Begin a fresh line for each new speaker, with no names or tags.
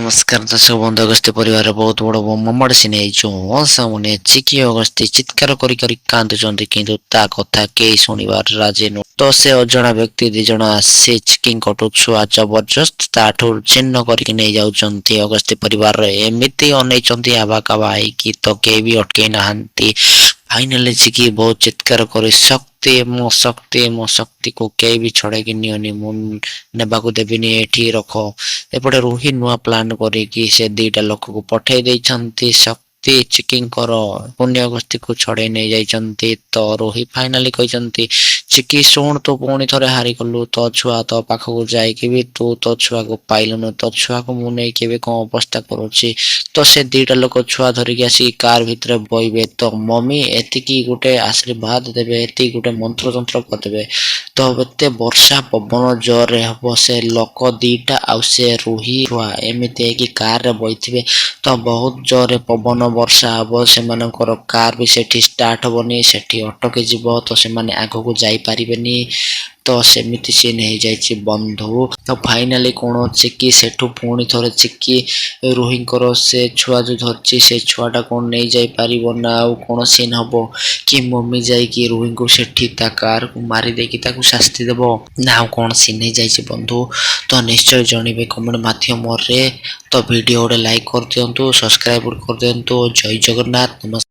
नमस्कार दर्शक बंधु अगस्त्य परिवार बहुत बड़ ममड़ सिने सामने चिकी अगस्त्य चित्कार करी करी कांदुचंती किंतु ता कथा केही सुनिबार राजी नु तो से अजणा व्यक्ति दी जण आसी चिकिंग कटु छुआ जबरदस्त ताठु चिन्ह करी नै जाउचंती अगस्त्य परिवार एमिति अनैचंती आबा काबा कि तो केही भी अटके नाहंती फाइनली चिकी बहुत चित्कार करी मो शक्ति को केही भी छड़े कि नियनि मुन नेबाकू देबिनी एठी रखो एपटे रोही नुआ प्लान करी कि से दीटा लोक को पठै दैछंती शक्ति चिकिंग करो पुण्य अगस्त्य को छड़े नै जाइछंती तो रोही फाइनली कहिछंती चिकी सुन तो पुणी थरे हारी गलु तो छुआ तो पाखको जाय कि भी तू तो छुआ को पाइलनु तो छुआ को मु नै केबे को अवस्था करूची तो से दीटा लोक छुआ धरि आसी कार भितर बइबे तो मम्मी एतिकी गुटे आशीर्वाद देबे एति गुटे मंत्र तंत्र करदेबे तो एते वर्षा पवन जोर रे हबो से लोक दीटा आ से रोही छुआ एमिते कि कार रे बइथिबे तो बहुत जोर रे पवन वर्षा हबो से मानकर कार भी सेठी स्टार्ट होबनी सेठी अटके जीवो तो से माने आगो को जाई पारिबेनी तो सेमिति सीन हो जाइए बंधु तो फाइनली कौन अच्छे कि सेठू पुणी थोड़े चिकी रोही से छुआ जो धरची से छुआटा कौन नहीं जाई पारिबो ना आ कौन सीन हबो कि मम्मी जाई कि रोही को सेठी ता कार को मारी देकी ताकू शास्ति देबो ना कौन सीन हो जाइए बंधु तो निश्चय जणिबे कमेंट माध्यम रे तो वीडियो लाइक कर दियंतु सब्सक्राइब कर दियंतु जय जगन्नाथ नमस्कार।